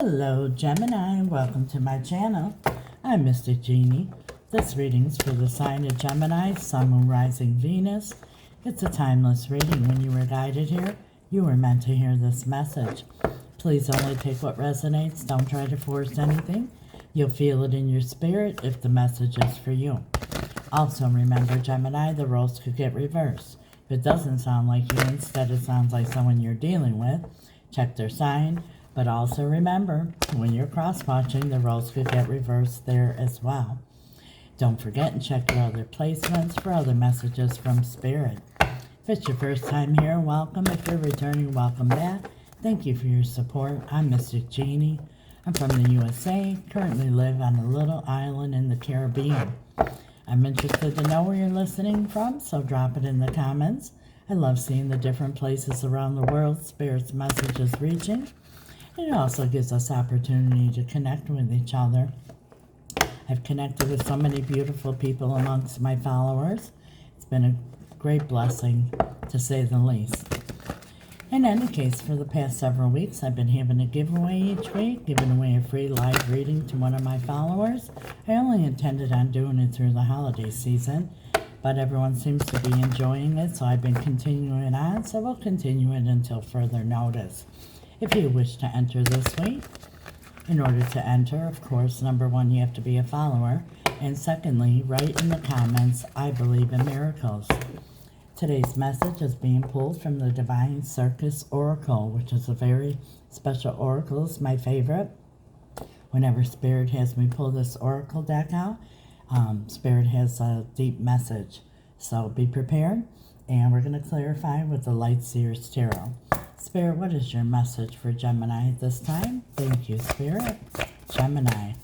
Hello Gemini, welcome to my channel. I'm Mystic Genie. This reading's for the sign of Gemini, Sun, Moon, Rising, Venus. It's a timeless reading. When you were guided here, you were meant to hear this message. Please only take what resonates. Don't try to force anything. You'll feel it in your spirit if the message is for you. Also remember, Gemini, the roles could get reversed. If it doesn't sound like you, instead it sounds like someone you're dealing with, check their sign. But also remember, when you're cross-watching, the roles could get reversed there as well. Don't forget and check your other placements for other messages from Spirit. If it's your first time here, welcome. If you're returning, welcome back. Thank you for your support. I'm Mystic Genie. I'm from the USA, currently live on a little island in the Caribbean. I'm interested to know where you're listening from, so drop it in the comments. I love seeing the different places around the world Spirit's message is reaching. It also gives us opportunity to connect with each other. I've connected with so many beautiful people amongst my followers. It's been a great blessing, to say the least. In any case, for the past several weeks, I've been having a giveaway each week, giving away a free live reading to one of my followers. I only intended on doing it through the holiday season, but everyone seems to be enjoying it, so I've been continuing on, so we'll continue it until further notice. If you wish to enter this week, in order to enter, of course, number one, you have to be a follower. And secondly, write in the comments, I believe in miracles. Today's message is being pulled from the Divine Circus Oracle, which is a very special oracle. It's my favorite. Whenever Spirit has me pull this oracle deck out, Spirit has a deep message. So be prepared. And we're going to clarify with the Light Seers Tarot. Spirit, what is your message for Gemini this time? Thank you, Spirit. Gemini.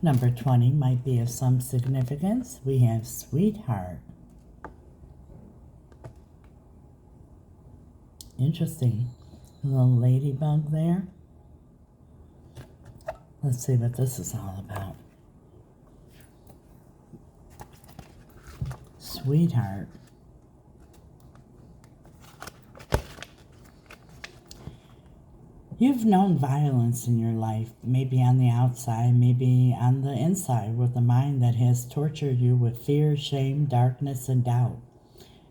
Number 20 might be of some significance. We have Sweetheart. Interesting. A little ladybug there. Let's see what this is all about. Sweetheart. You've known violence in your life, maybe on the outside, maybe on the inside, with a mind that has tortured you with fear, shame, darkness, and doubt.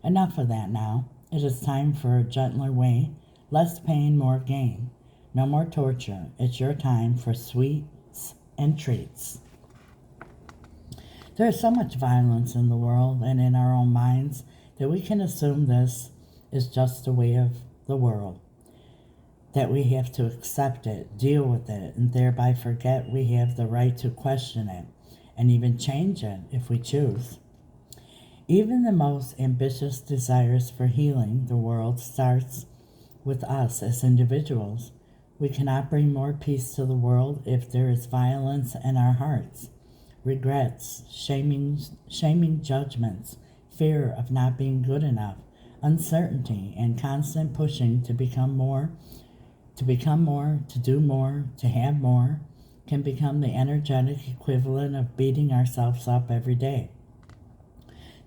Enough of that now. It is time for a gentler way. Less pain, more gain. No more torture. It's your time for sweets and treats. There is so much violence in the world and in our own minds that we can assume this is just the way of the world, that we have to accept it, deal with it, and thereby forget we have the right to question it and even change it if we choose. Even the most ambitious desires for healing the world starts with us as individuals. We cannot bring more peace to the world if there is violence in our hearts. Regrets, shaming judgments, fear of not being good enough, uncertainty, and constant pushing to become more, to do more, to have more, can become the energetic equivalent of beating ourselves up every day.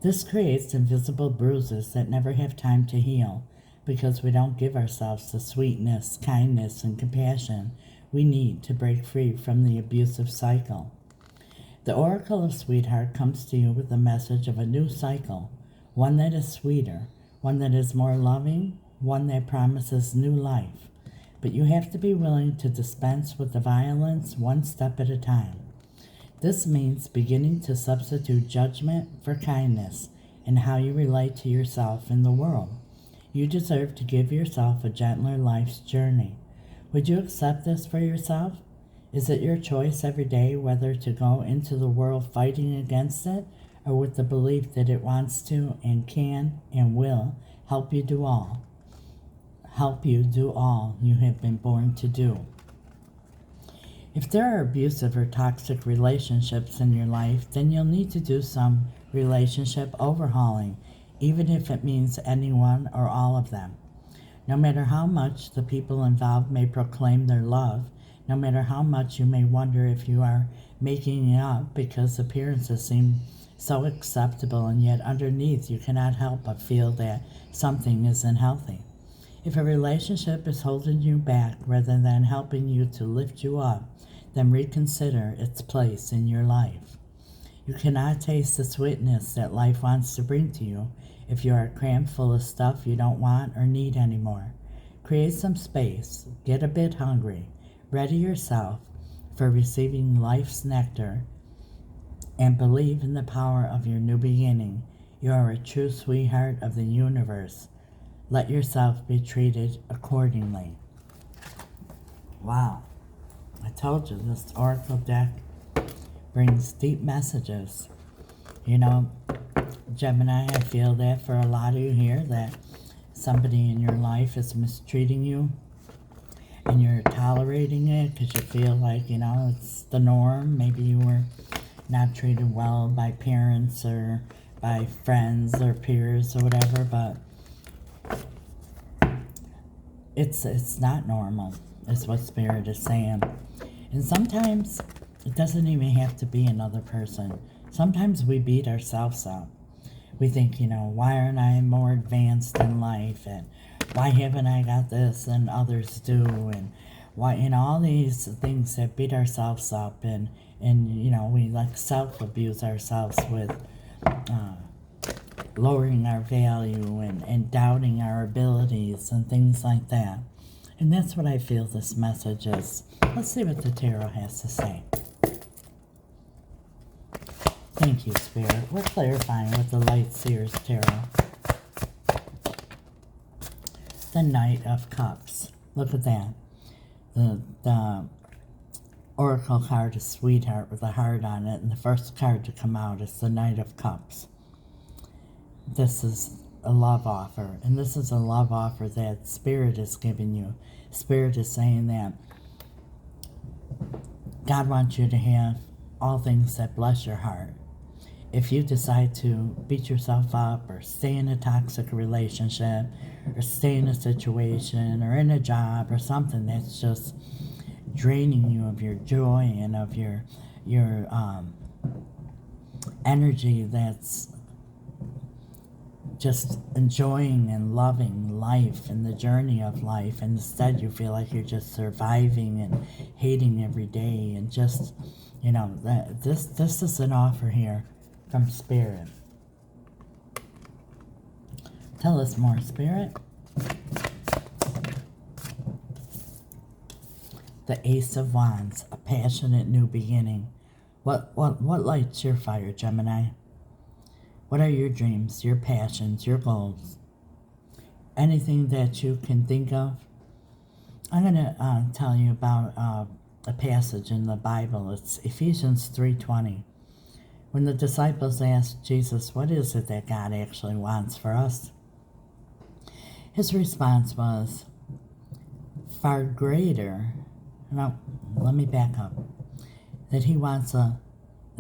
This creates invisible bruises that never have time to heal because we don't give ourselves the sweetness, kindness, and compassion we need to break free from the abusive cycle. The Oracle of Sweetheart comes to you with a message of a new cycle, one that is sweeter, one that is more loving, one that promises new life. But you have to be willing to dispense with the violence one step at a time. This means beginning to substitute judgment for kindness in how you relate to yourself in the world. You deserve to give yourself a gentler life's journey. Would you accept this for yourself? Is it your choice every day whether to go into the world fighting against it or with the belief that it wants to and can and will help you do all you have been born to do? If there are abusive or toxic relationships in your life, then you'll need to do some relationship overhauling, even if it means anyone or all of them. No matter how much the people involved may proclaim their love, no matter how much you may wonder if you are making it up because appearances so acceptable, and yet underneath you cannot help but feel that something isn't healthy. If a relationship is holding you back rather than helping you to lift you up, then reconsider its place in your life. You cannot taste the sweetness that life wants to bring to you if you are crammed full of stuff you don't want or need anymore. Create some space, get a bit hungry, ready yourself for receiving life's nectar, and believe in the power of your new beginning. You are a true sweetheart of the universe. Let yourself be treated accordingly. Wow. I told you, this oracle deck brings deep messages. You know, Gemini, I feel that for a lot of you here, that somebody in your life is mistreating you and you're tolerating it because you feel like, you know, it's the norm. Maybe you were not treated well by parents or by friends or peers or whatever, but it's not normal, is what Spirit is saying. And sometimes it doesn't even have to be another person. Sometimes we beat ourselves up. We think, you know, why aren't I more advanced in life? And why haven't I got this than others do? And why, you know, all these things that beat ourselves up. And you know, we like self-abuse ourselves with lowering our value and doubting our abilities and things like that. And that's what I feel this message is. Let's see what the tarot has to say. Thank you, Spirit. We're clarifying with the Light Seers Tarot. The Knight of Cups. Look at that. The Oracle card is Sweetheart with a heart on it, and the first card to come out is the Knight of Cups. This is a love offer, and this is a love offer that Spirit is giving you. Spirit is saying that God wants you to have all things that bless your heart. If you decide to beat yourself up or stay in a toxic relationship or stay in a situation or in a job or something that's just draining you of your joy and of your energy, that's just enjoying and loving life and the journey of life, and instead you feel like you're just surviving and hating every day, and just, you know, this is an offer here from Spirit. Tell us more, Spirit. The Ace of Wands, a passionate new beginning. What lights your fire, Gemini? What are your dreams, your passions, your goals? Anything that you can think of? I'm going to tell you about a passage in the Bible. It's Ephesians 3:20. When the disciples asked Jesus, what is it that God actually wants for us? His response was, far greater. No, let me back up. That he wants and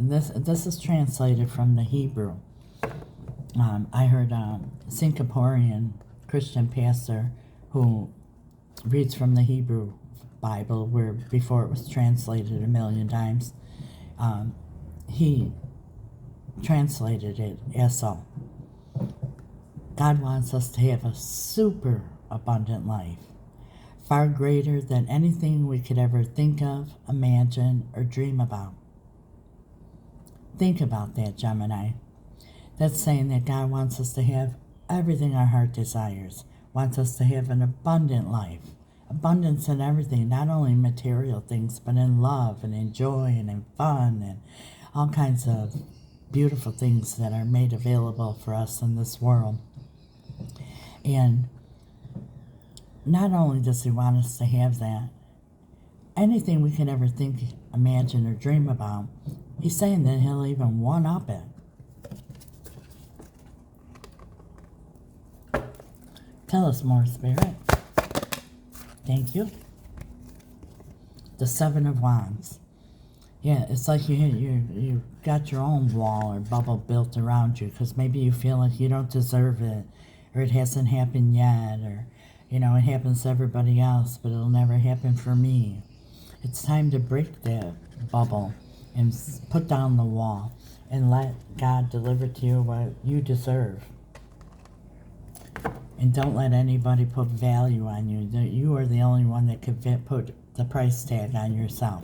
this is translated from the Hebrew. I heard a Singaporean Christian pastor who reads from the Hebrew Bible, where before it was translated a million times. He translated it as so. God wants us to have a super abundant life, far greater than anything we could ever think of, imagine, or dream about. Think about that, Gemini. That's saying that God wants us to have everything our heart desires, wants us to have an abundant life, abundance in everything, not only material things, but in love and in joy and in fun and all kinds of beautiful things that are made available for us in this world. And not only does he want us to have that, anything we can ever think, imagine, or dream about, he's saying that he'll even one-up it. Tell us more, Spirit. Thank you. The Seven of Wands. Yeah, it's like you got your own wall or bubble built around you because maybe you feel like you don't deserve it, or it hasn't happened yet, or, you know, it happens to everybody else, but it'll never happen for me. It's time to break that bubble and put down the wall and let God deliver to you what you deserve. And don't let anybody put value on you. You are the only one that could put the price tag on yourself.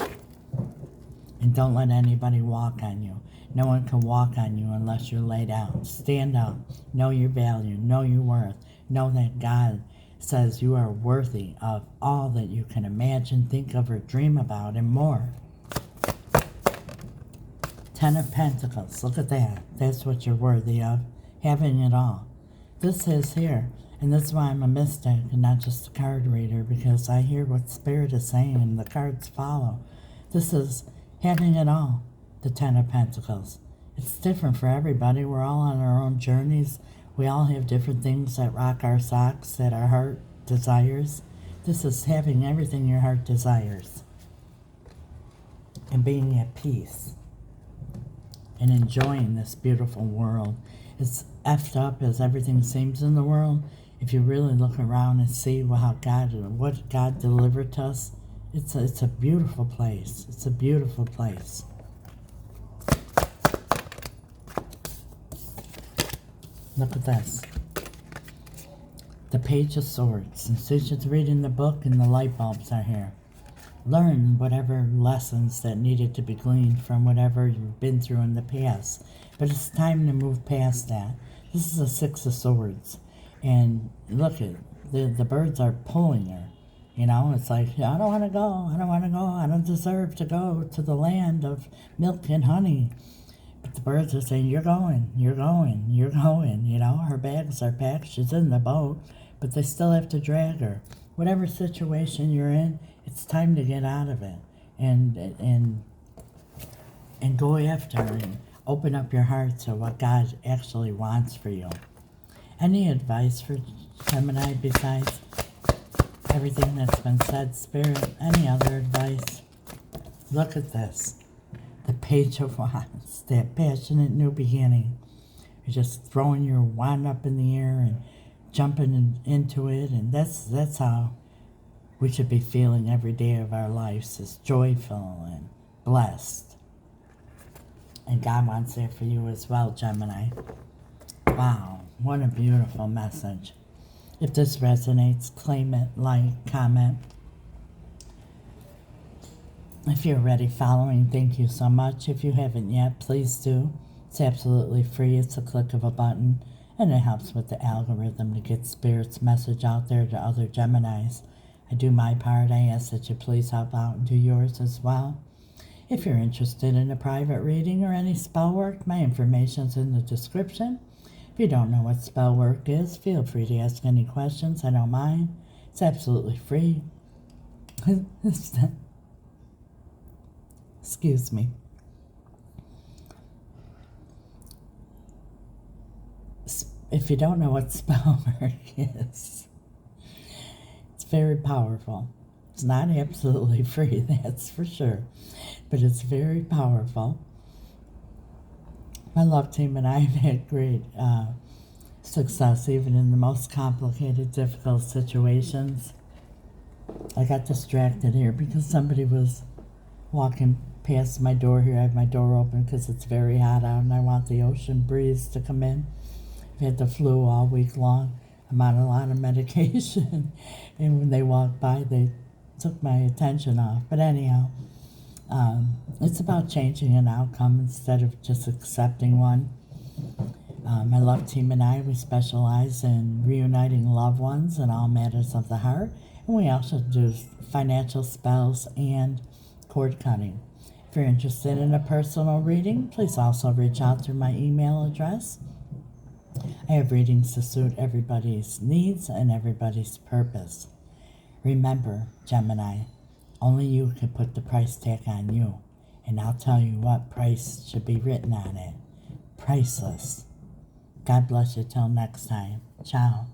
And don't let anybody walk on you. No one can walk on you unless you're laid out. Stand up. Know your value. Know your worth. Know that God says you are worthy of all that you can imagine, think of, or dream about, and more. 10 of Pentacles. Look at that. That's what you're worthy of. Having it all. This is here. And that's why I'm a mystic and not just a card reader, because I hear what Spirit is saying and the cards follow. This is having it all, the 10 of Pentacles. It's different for everybody. We're all on our own journeys. We all have different things that rock our socks, that our heart desires. This is having everything your heart desires. And being at peace. And enjoying this beautiful world. As effed up as everything seems in the world, if you really look around and see what God delivered to us, it's a beautiful place. It's a beautiful place. Look at this. The Page of Swords. And Susan's reading the book and the light bulbs are here. Learn whatever lessons that needed to be gleaned from whatever you've been through in the past. But it's time to move past that. This is a 6 of Swords. And look at the birds are pulling her. You know, it's like, I don't want to go. I don't want to go. I don't deserve to go to the land of milk and honey. But the birds are saying, you're going, you're going, you're going. You know, her bags are packed. She's in the boat. But they still have to drag her. Whatever situation you're in, it's time to get out of it. And go after and open up your heart to what God actually wants for you. Any advice for Gemini besides everything that's been said, Spirit? Any other advice? Look at this. The Page of Wands. That passionate new beginning. You're just throwing your wand up in the air and jumping into it. And that's how we should be feeling every day of our lives, is joyful and blessed. And God wants that for you as well, Gemini. Wow, what a beautiful message. If this resonates, claim it, like, comment. If you're already following, thank you so much. If you haven't yet, please do. It's absolutely free. It's a click of a button, and it helps with the algorithm to get Spirit's message out there to other Geminis. I do my part. I ask that you please help out and do yours as well. If you're interested in a private reading or any spell work, my information's in the description. If you don't know what spell work is, feel free to ask any questions. I don't mind. It's absolutely free. Excuse me. If you don't know what spell work is, it's very powerful. It's not absolutely free, that's for sure, but it's very powerful. My love team and I have had great success, even in the most complicated, difficult situations. I got distracted here because somebody was walking past my door here. I have my door open because it's very hot out and I want the ocean breeze to come in. I've had the flu all week long. I'm on a lot of medication. And when they walked by, they took my attention off. But anyhow, it's about changing an outcome instead of just accepting one. My love team and I, we specialize in reuniting loved ones in all matters of the heart. And we also do financial spells and cord cutting. If you're interested in a personal reading, please also reach out through my email address. I have readings to suit everybody's needs and everybody's purpose. Remember, Gemini, only you can put the price tag on you. And I'll tell you what price should be written on it. Priceless. God bless you till next time. Ciao.